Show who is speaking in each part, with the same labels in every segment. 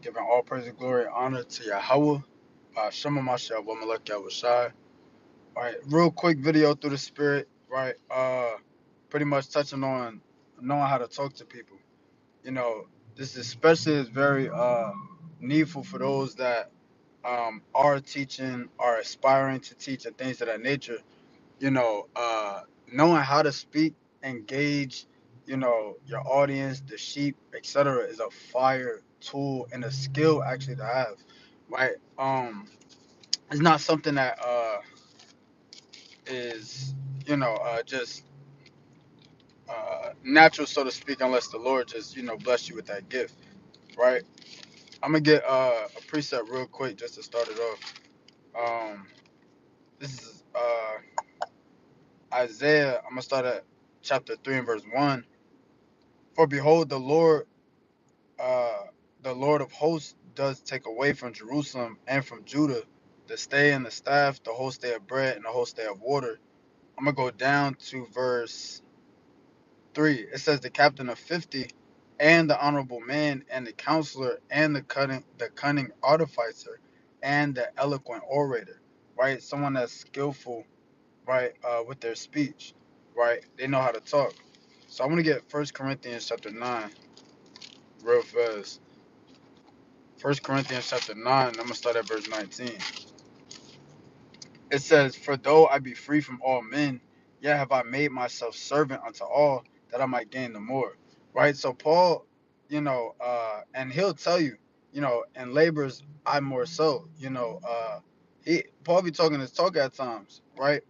Speaker 1: Giving all praise and glory and honor to Yahweh, Shema Mashiach, Wamalek Yahushai. All right, real quick video through the spirit, right? Pretty much touching on knowing how to talk to people. You know, this especially is very needful for those that are teaching, are aspiring to teach, and things of that nature. You know, knowing how to speak, engage, your audience, the sheep, etc., is a fire tool and a skill actually to have, right? It's not something that is, just natural, so to speak, unless the Lord just, bless you with that gift, right? I'm gonna get a preset real quick just to start it off. This is Isaiah. I'm gonna start at chapter 3 and verse 1. For behold, uh, the Lord of hosts does take away from Jerusalem and from Judah the stay and the staff, the whole stay of bread and the whole stay of water. I'm gonna go down to verse 3. It says the captain of 50 and the honorable man and the counselor and the cunning artificer and the eloquent orator. Right, someone that's skillful, right, with their speech. Right, they know how to talk. So I'm gonna get First Corinthians chapter 9 real fast. First Corinthians chapter 9, I'm gonna start at verse 19. It says, for though I be free from all men, yet have I made myself servant unto all, that I might gain the more. Right? So Paul, and he'll tell you, and labors I more so, he Paul be talking his talk at times, right?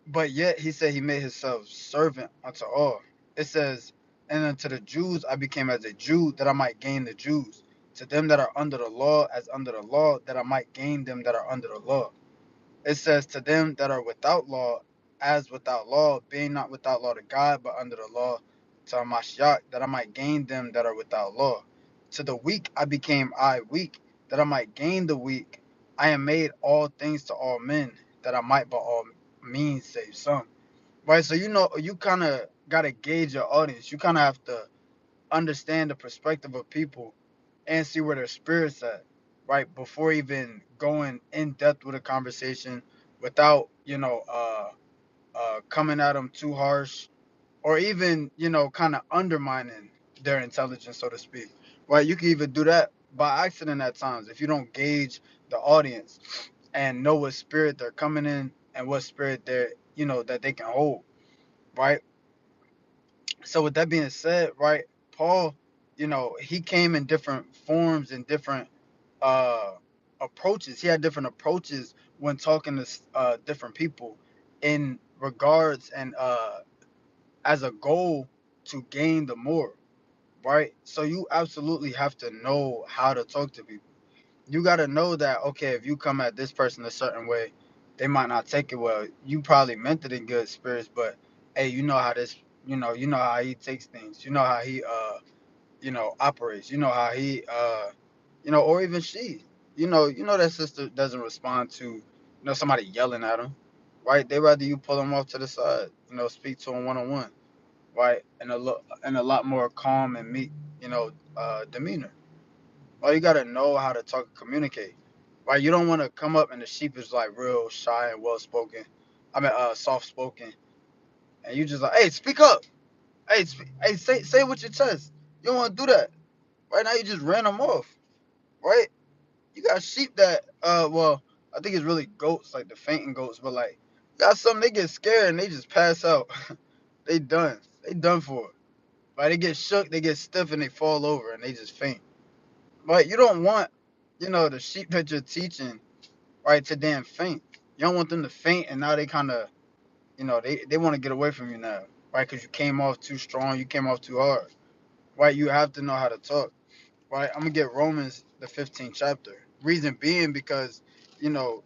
Speaker 1: But yet he said he made himself servant unto all. It says, and unto the Jews I became as a Jew, that I might gain the Jews. To them that are under the law, as under the law, that I might gain them that are under the law. It says, to them that are without law, as without law, being not without law to God, but under the law, to Mashiach, that I might gain them that are without law. To the weak I became I weak, that I might gain the weak. I am made all things to all men, that I might by all means save some. Right? So you kind of gotta gauge your audience. You kind of have to understand the perspective of people and see where their spirit's at, right? Before even going in depth with a conversation, without coming at them too harsh, or even kind of undermining their intelligence, so to speak. Right? You can even do that by accident at times if you don't gauge the audience and know what spirit they're coming in and what spirit they're that they can hold, right? So with that being said, right, Paul, he came in different forms and different uh approaches. He had different approaches when talking to different people in regards and as a goal to gain the more, right? So you absolutely have to know how to talk to people. You got to know that, okay, if you come at this person a certain way, they might not take it well. You probably meant it in good spirits, but hey, you know how this, you know how he takes things. You know how he operates. You know how he or even she. You know that sister doesn't respond to, somebody yelling at them, right? They rather you pull them off to the side, speak to them one on one, right? And a lot more calm and meek, demeanor. Well, you gotta know how to talk and communicate. Right? You don't want to come up and the sheep is like real shy and well spoken. I mean, soft spoken, and you just like, hey, speak up. Hey, hey, say it with your chest. You don't want to do that. Right now, you just ran them off. Right? You got sheep that, well, I think it's really goats, like the fainting goats, but like, you got some they get scared and they just pass out. They done. They done for. Right? They get shook, they get stiff, and they fall over and they just faint. But you don't want, the sheep that you're teaching, right, to damn faint. You don't want them to faint, and now they kind of, they want to get away from you now, right? Because you came off too strong, you came off too hard, right? You have to know how to talk, right? I'm gonna get Romans the 15th chapter. Reason being because, you know,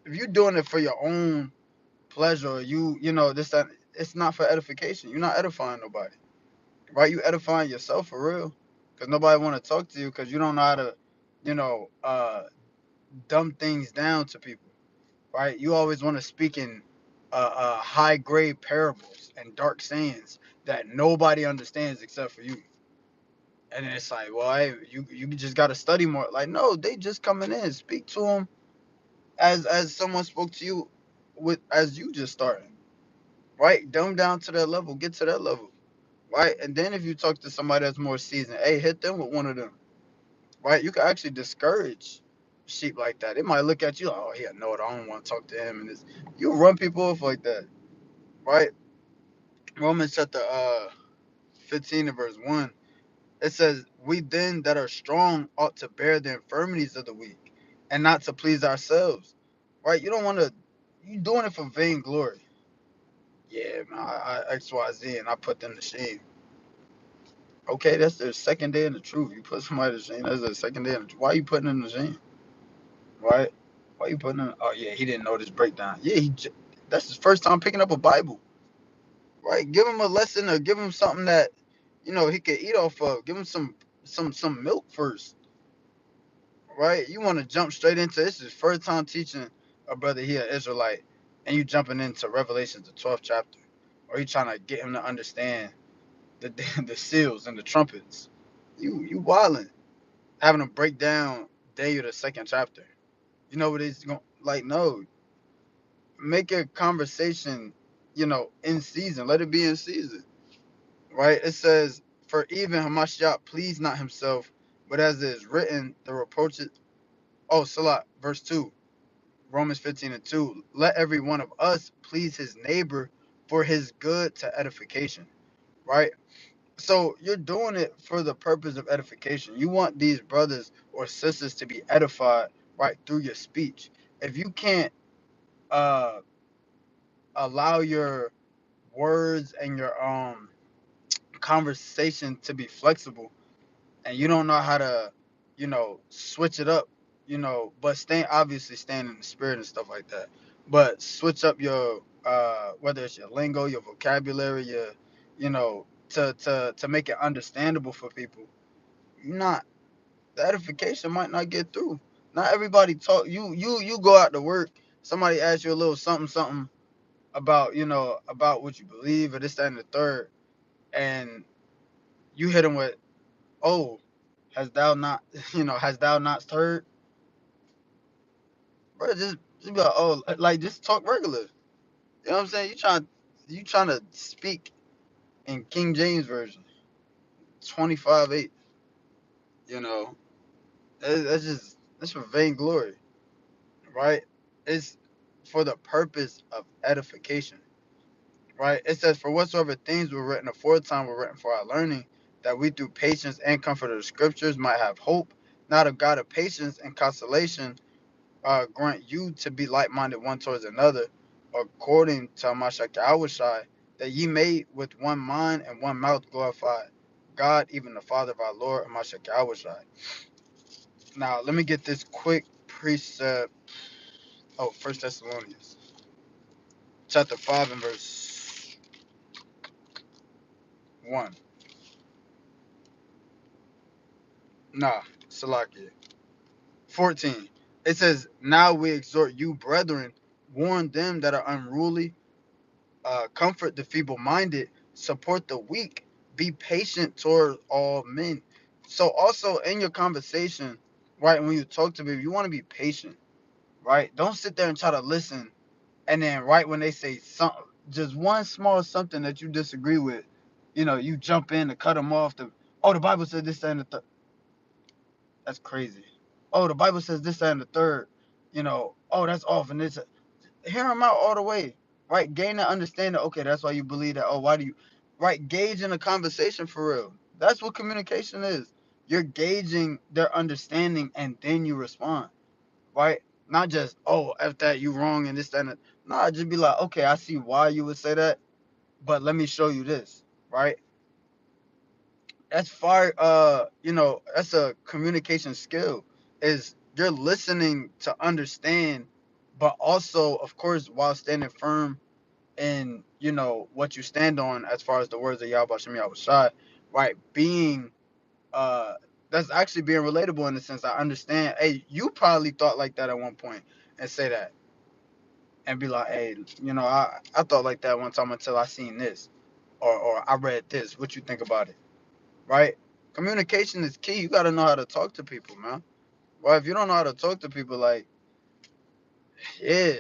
Speaker 1: if you're doing it for your own pleasure, this that it's not for edification. You're not edifying nobody, right? You edifying yourself for real, because nobody want to talk to you because you don't know how to, you know, uh, dumb things down to people, right? You always want to speak in high grade parables and dark sayings that nobody understands except for you. And then it's like, well, hey, you just gotta study more. Like, no, they just coming in. Speak to them as someone spoke to you with as you just starting. Right? Dumb down to their level, get to their level. Right? And then if you talk to somebody that's more seasoned, hey, hit them with one of them. Right? You can actually discourage sheep like that. They might look at you like, oh, yeah, no, I don't want to talk to him. And this, you run people off like that. Right? Romans chapter 15 and verse 1. It says, we then that are strong ought to bear the infirmities of the weak and not to please ourselves. Right? You don't want to, you doing it for vainglory. Yeah, man, XYZ, and I put them to shame. Okay, that's their second day in the truth. You put somebody to shame, that's their second day in the truth. Why are you putting them to shame? Right? Why you putting them? Oh, yeah, he didn't know this breakdown. Yeah, that's his first time picking up a Bible. Right? Give him a lesson or give him something that, he could eat off of. Give him some milk first. Right? You want to jump straight into this is first time teaching a brother here, Israelite, and you jumping into Revelations, the 12th chapter. Or you trying to get him to understand the the seals and the trumpets. You wildin'. Having them break down Daniel the second chapter. You know what he's going like no. Make a conversation, in season. Let it be in season. Right? It says, for even Hamashiach pleased not himself, but as it is written, the reproaches Salat, verse 2. Romans 15 and 2. Let every one of us please his neighbor for his good to edification. Right? So you're doing it for the purpose of edification. You want these brothers or sisters to be edified right through your speech. If you can't uh allow your words and your conversation to be flexible, and you don't know how to, switch it up, but staying in the spirit and stuff like that. But switch up your whether it's your lingo, your vocabulary, your to make it understandable for people. You're not the edification might not get through. Not everybody talk you go out to work, somebody asks you a little something something about, about what you believe or this, that, and the third, and you hit them with, oh, has thou not has thou not heard? Bro, just be like, oh, like just talk regular. You know what I'm saying? You trying to speak in King James version, 25:8. You know, that's for vainglory, right? It's for the purpose of edification, right? It says, for whatsoever things were written aforetime were written for our learning, that we through patience and comfort of the scriptures might have hope. Not of God of patience and consolation, grant you to be like-minded one towards another, according to Mashiach Yahushai, that ye may with one mind and one mouth glorify God, even the Father of our Lord, Mashiach Yahushai. Now, let me get this quick precept. Oh, First Thessalonians, chapter 5 and verse 1. Nah, Salakia. 14. It says, now we exhort you, brethren, warn them that are unruly, comfort the feeble-minded, support the weak, be patient toward all men. So also in your conversation, right, when you talk to people, you want to be patient, right? Don't sit there and try to listen, and then right when they say something, just one small something that you disagree with, you jump in to cut them off. The Bible said this, that, and the third. That's crazy. Oh, the Bible says this, that, and the third. Oh, that's off, and this. Hear them out all the way, right? Gain the understanding. Okay, that's why you believe that. Oh, why do you, right? Gauge in a conversation for real. That's what communication is. You're gauging their understanding, and then you respond, right? Not just, oh, if that you wrong and this, that, and that. Nah, just be like, okay, I see why you would say that, but let me show you this, right? That's far. That's a communication skill. Is you're listening to understand, but also, of course, while standing firm and what you stand on as far as the words of Yahweh Shem Yahweh Shai, right? Being that's actually being relatable in the sense I understand. Hey, you probably thought like that at one point and say that and be like, hey, I thought like that one time until I seen this or I read this. What you think about it, right? Communication is key. You gotta know how to talk to people, man. Well, if you don't know how to talk to people, like, yeah,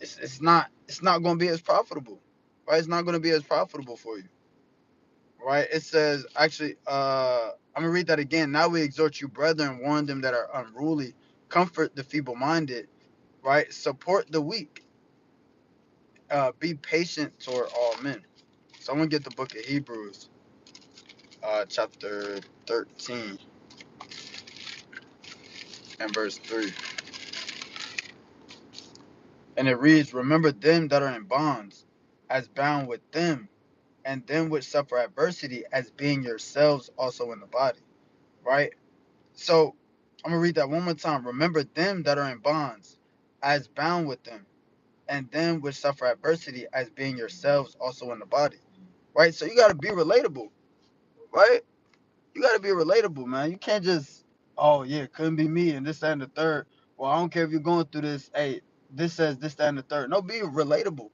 Speaker 1: it's not gonna be as profitable, right? It's not gonna be as profitable for you, right? It says actually, I'm gonna read that again. Now we exhort you, brethren, warn them that are unruly, comfort the feeble-minded, right? Support the weak, be patient toward all men. So I'm gonna get the book of Hebrews, chapter 13 and verse 3, and it reads, "Remember them that are in bonds, as bound with them, and them which suffer adversity, as being yourselves also in the body." Right? So I'm gonna read that one more time. Remember them that are in bonds, as bound with them, and them which suffer adversity, as being yourselves also in the body. Right? So you gotta be relatable, right? You gotta be relatable, man. You can't just, oh yeah, couldn't be me and this, that, and the third. Well, I don't care if you're going through this. Hey, this says this, that, and the third. No, be relatable.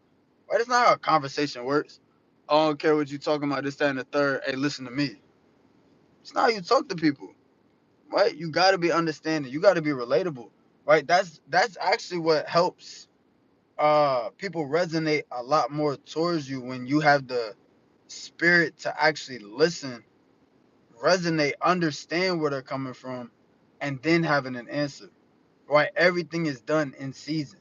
Speaker 1: Right? That's not how a conversation works. I don't care what you talking about, this, that, and the third. Hey, listen to me. It's not how you talk to people, right? You gotta be understanding. You gotta be relatable, right? That's actually what helps people resonate a lot more towards you when you have the spirit to actually listen, resonate, understand where they're coming from, and then having an answer. Right? Everything is done in season.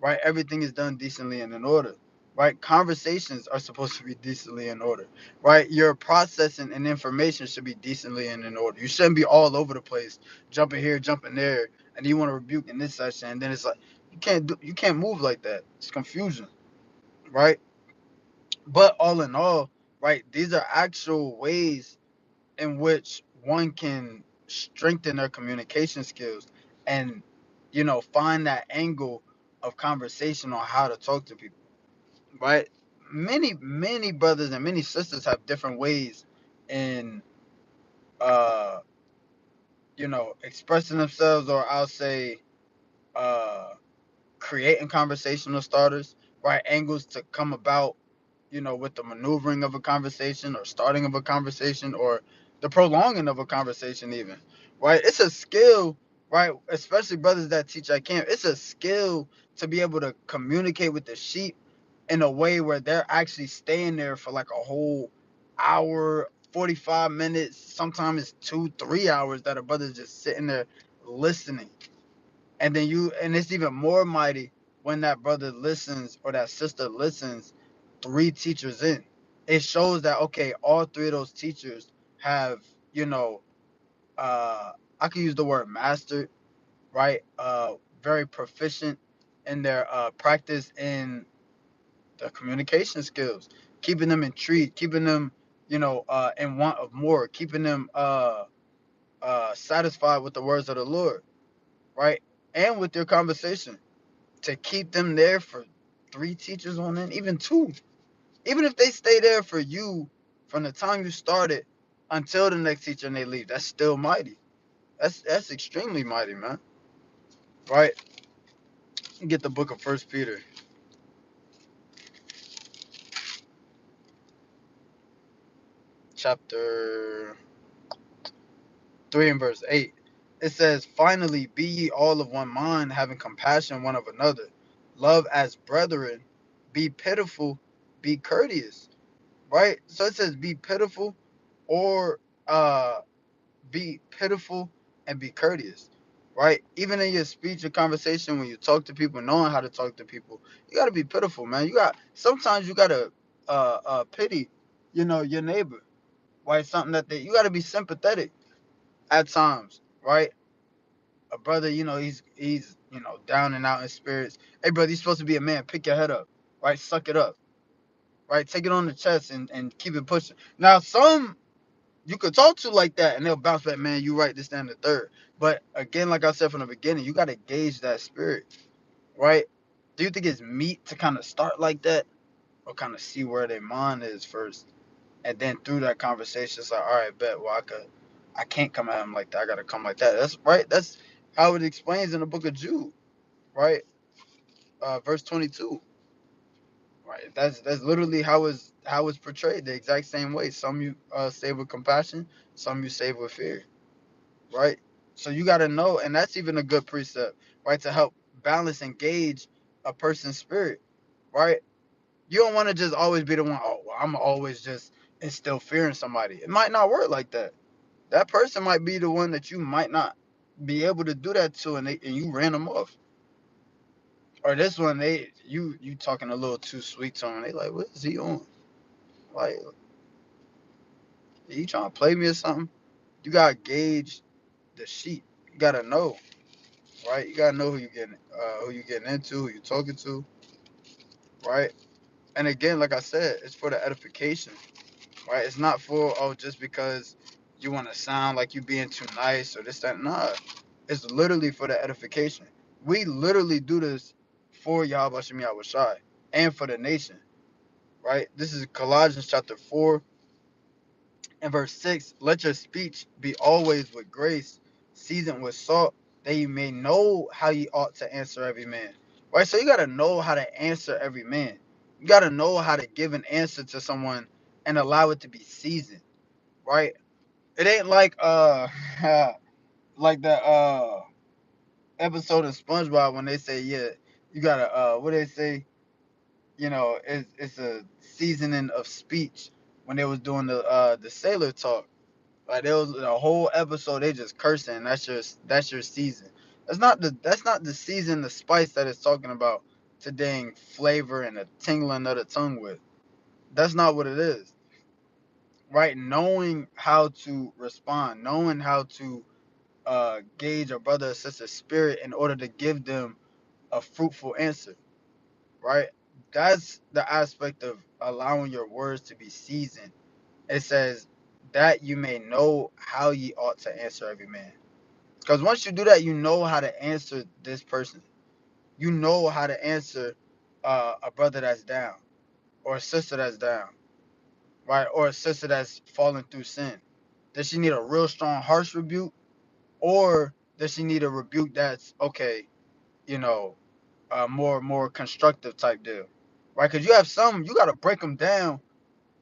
Speaker 1: Right? Everything is done decently and in order. Right? Conversations are supposed to be decently in order. Right? Your processing and information should be decently and in order. You shouldn't be all over the place, jumping here, jumping there, and you want to rebuke in this session, and then it's like you can't move like that. It's confusion, right? But all in all, right, these are actual ways in which one can strengthen their communication skills and find that angle of conversation on how to talk to people, right? Many brothers and many sisters have different ways in uh expressing themselves, or I'll say uh creating conversational starters, right? Angles to come about, with the maneuvering of a conversation or starting of a conversation or the prolonging of a conversation, even, right? It's a skill, right? Especially brothers that teach at camp. It's a skill to be able to communicate with the sheep in a way where they're actually staying there for like a whole hour, 45 minutes. Sometimes it's 2, 3 hours that a brother's just sitting there listening, and it's even more mighty when that brother listens or that sister listens 3 teachers in. It shows that, okay, all 3 of those teachers have, you know I can use the word mastered, right? Very proficient in their practice in the communication skills, keeping them intrigued, keeping them, in want of more, keeping them satisfied with the words of the Lord, right? And with your conversation, to keep them there for 3 teachers on end, even 2. Even if they stay there for you from the time you started until the next teacher and they leave, that's still mighty. That's extremely mighty, man. Right? You get the book of First Peter, chapter 3 and verse 8. It says, "Finally, be ye all of one mind, having compassion one of another. Love as brethren. Be pitiful, be courteous." Right? So it says, be pitiful, or uh be pitiful and be courteous, right? Even in your speech or conversation, when you talk to people, knowing how to talk to people, you got to be pitiful, man. Sometimes you got to pity, your neighbor, right? Something that you got to be sympathetic at times, right? A brother, he's down and out in spirits. Hey, brother, you're supposed to be a man. Pick your head up, right? Suck it up, right? Take it on the chest and keep it pushing. Now, some you could talk to like that and they'll bounce back, man, you right, this, that, and the third. But again, like I said from the beginning, you got to gauge that spirit, right? Do you think it's meat to kind of start like that, or kind of see where their mind is first? And then through that conversation, it's like, all right, bet, well, I can't come at him like that. I got to come like that. That's right. That's how it explains in the book of Jude, right? Verse 22. Right. That's literally how it's portrayed the exact same way. Some you save with compassion, some you save with fear. Right. So you got to know, and that's even a good precept, right, to help balance and gauge a person's spirit. Right. You don't want to just always be the one. Oh, well, I'm always just instill fear in somebody. It might not work like that. That person might be the one that you might not be able to do that to, and you ran them off. Or this one, you talking a little too sweet to them. They like, what is he on? Like, you trying to play me or something? You gotta gauge the sheep. You gotta know, right? You gotta know who you getting into, who you talking to, right? And again, like I said, it's for the edification, right? It's not for just because you want to sound like you being too nice or this that. Nah, it's literally for the edification. We literally do this for Yahweh Shem Yahweh Shai and for the nation, right? This is Colossians chapter 4 and verse 6. Let your speech be always with grace, seasoned with salt, that you may know how you ought to answer every man. Right? So you got to know how to answer every man. You got to know how to give an answer to someone and allow it to be seasoned, right? It ain't like like the episode of SpongeBob when they say, yeah, you got to what they say, it's a seasoning of speech when they was doing the sailor talk. Like there was a whole episode they just cursing. That's your season. That's not the season, the spice that it's talking about to dang flavor and a tingling of the tongue with. That's not what it is. Right? Knowing how to respond, knowing how to gauge a brother or sister's spirit in order to give them a fruitful answer. Right? That's the aspect of allowing your words to be seasoned. It says that you may know how ye ought to answer every man. Because once you do that, you know how to answer this person. You know how to answer a brother that's down, or a sister that's down, right? Or a sister that's falling through sin. Does she need a real strong, harsh rebuke, or does she need a rebuke that's okay, you know, more constructive type deal, right? Because you have some, you got to break them down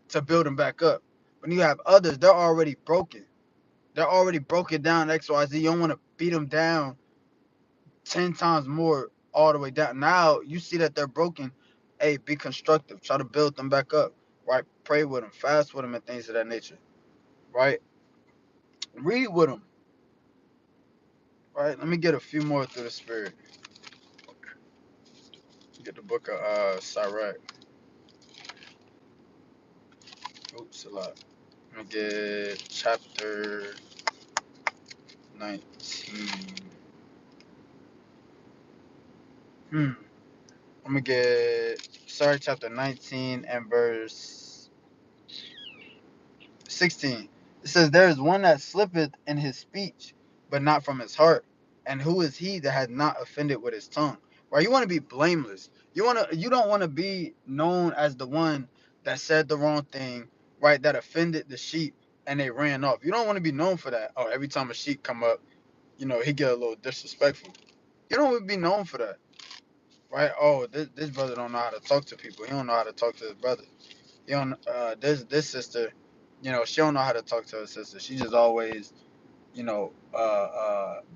Speaker 1: to build them back up. When you have others, they're already broken. They're already broken down X, Y, Z. You don't want to beat them down 10 times more all the way down. Now you see that they're broken. Hey, be constructive. Try to build them back up. Right? Pray with them, fast with them, and things of that nature. Right? Read with them. Right? Let me get a few more through the spirit. Get the book of Sirach. Oops, a lot. Let me get chapter 19. Hmm. Let me get sorry, chapter 19 and verse 16. It says, there is one that slippeth in his speech, but not from his heart. And who is he that had not offended with his tongue? Right? You want to be blameless. You don't want to be known as the one that said the wrong thing, right? That offended the sheep and they ran off. You don't want to be known for that. Oh, every time a sheep come up, he get a little disrespectful. You don't want to be known for that. Right? Oh, this brother don't know how to talk to people. He don't know how to talk to his brother. This sister, she don't know how to talk to her sister. She just always,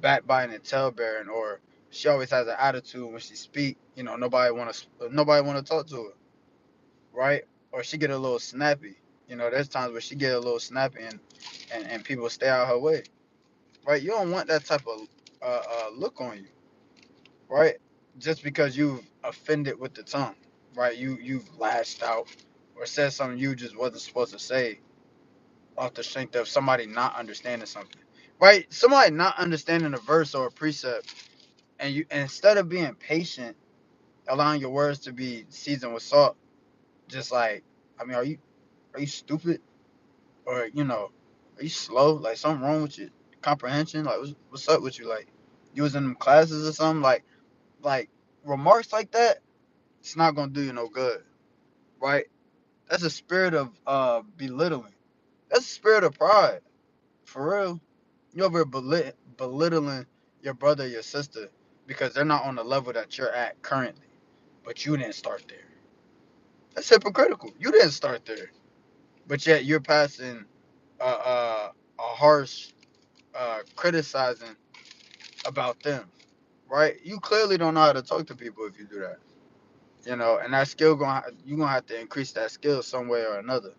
Speaker 1: backbiting and tailbearing, or she always has an attitude when she speak. Nobody want to talk to her, right? Or she get a little snappy. There's times where she get a little snappy, and people stay out her way, right? You don't want that type of look on you, right? Just because you've offended with the tongue, right? You've lashed out or said something you just wasn't supposed to say off the strength of somebody not understanding something, right? Somebody not understanding a verse or a precept, and instead of being patient, allowing your words to be seasoned with salt, just like, I mean, are you stupid, or are you slow? Like something wrong with your comprehension? Like what's up with you? Like you was in them classes or something? Like remarks like that, it's not gonna do you no good, right? That's a spirit of belittling. That's a spirit of pride, for real. You over belittling your brother, your sister, because they're not on the level that you're at currently, but you didn't start there. That's hypocritical. You didn't start there, but yet you're passing a harsh criticizing about them, right? You clearly don't know how to talk to people if you do that, and that skill you gonna have to increase that skill some way or another,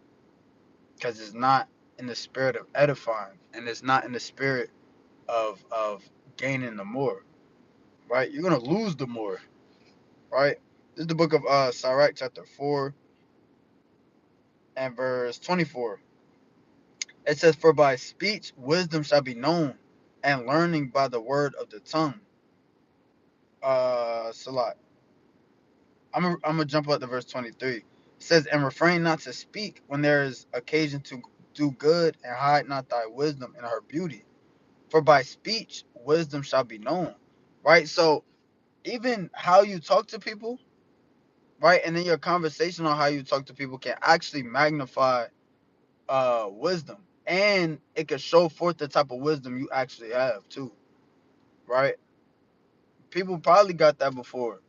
Speaker 1: because it's not in the spirit of edifying, and it's not in the spirit of gaining the more, right? You're gonna lose the more, right? This is the book of Sirach, chapter 4 and verse 24. It says, "For by speech wisdom shall be known, and learning by the word of the tongue." Salat. I'm gonna jump up to verse 23. It says, "And refrain not to speak when there is occasion to do good, and hide not thy wisdom in her beauty. For by speech wisdom shall be known." Right. So even how you talk to people, right, and then your conversation on how you talk to people can actually magnify wisdom, and it can show forth the type of wisdom you actually have too, right? People probably got that before,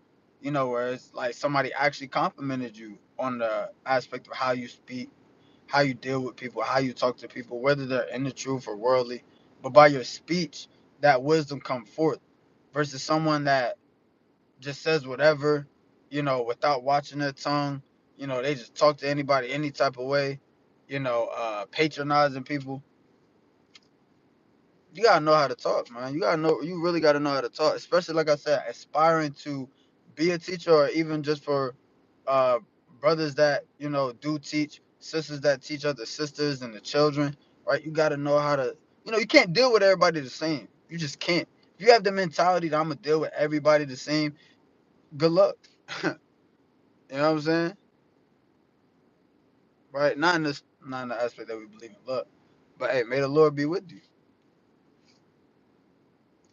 Speaker 1: where it's like somebody actually complimented you on the aspect of how you speak, how you deal with people, how you talk to people, whether they're in the truth or worldly. But by your speech, that wisdom come forth, versus someone that just says whatever, without watching their tongue. They just talk to anybody any type of way, patronizing people. You gotta know how to talk, man. You really gotta know how to talk, especially like I said, aspiring to be a teacher, or even just for uh brothers that do teach, sisters that teach other sisters and the children, right? You gotta know how to, you can't deal with everybody the same. You just can't. If you have the mentality that I'm gonna deal with everybody the same, good luck. You know what I'm saying? Right? Not in the aspect that we believe in luck, but hey, may the Lord be with you,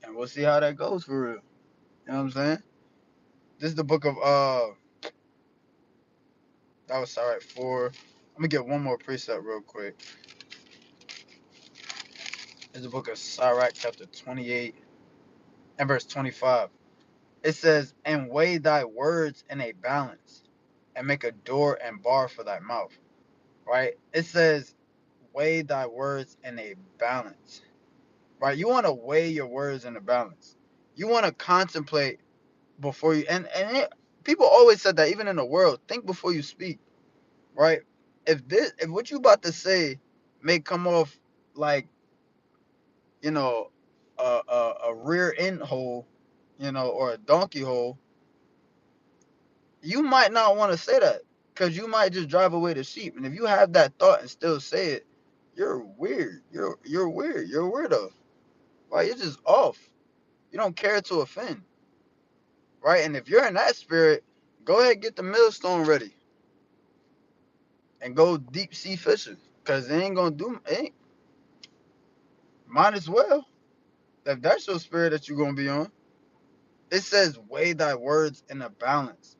Speaker 1: and we'll see how that goes for real. You know what I'm saying? This is the book of that was Sirach 4. Let me get one more precept real quick. It's the book of Sirach, chapter 28 and verse 25. It says, "And weigh thy words in a balance, and make a door and bar for thy mouth." Right? It says, weigh thy words in a balance. Right? You want to weigh your words in a balance. You want to contemplate before you, people always said that, even in the world, think before you speak. Right? If what you about to say may come off like, you know a rear end hole, or a donkey hole, you might not want to say that, because you might just drive away the sheep. And if you have that thought and still say it, you're weird. You're weird. You're a weirdo. Right? You're just off. You don't care to offend. Right? And if you're in that spirit, go ahead and get the millstone ready and go deep sea fishing, because it ain't gonna do. It ain't, might as well, if that's your spirit that you're gonna be on. It says, weigh thy words in a balance,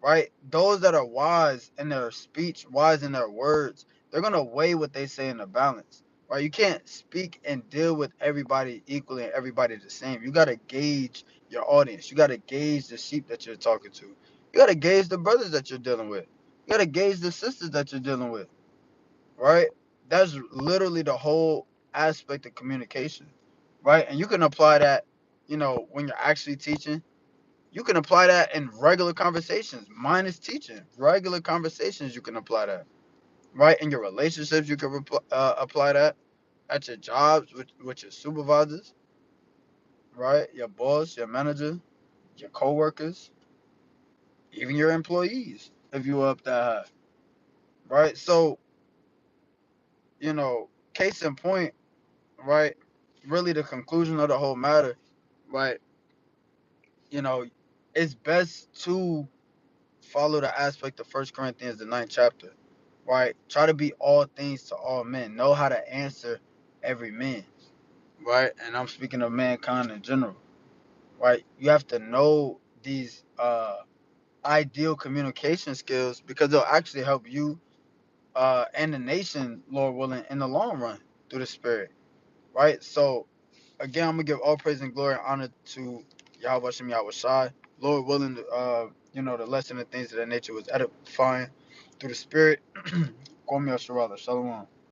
Speaker 1: right? Those that are wise in their speech, wise in their words, they're going to weigh what they say in a balance, right? You can't speak and deal with everybody equally and everybody the same. You got to gauge your audience. You got to gauge the sheep that you're talking to. You got to gauge the brothers that you're dealing with. You got to gauge the sisters that you're dealing with, right? That's literally the whole aspect of communication, right? And you can apply that, when you're actually teaching. You can apply that in regular conversations. Mine is teaching. Regular conversations, you can apply that. Right? In your relationships, you can apply that. At your jobs, with your supervisors, right? Your boss, your manager, your coworkers, even your employees, if you up that high. Right? So, case in point, right? Really the conclusion of the whole matter, right? You know, it's best to follow the aspect of First Corinthians, the ninth chapter, right? Try to be all things to all men. Know how to answer every man, right? And I'm speaking of mankind in general, right? You have to know these ideal communication skills, because they'll actually help you and the nation, Lord willing, in the long run through the Spirit, right? So again, I'm gonna give all praise and glory and honor to Yahweh Shem Yahweh Shai. Lord willing, the lesson and things of that nature was edifying. through the spirit. Call me Shalom.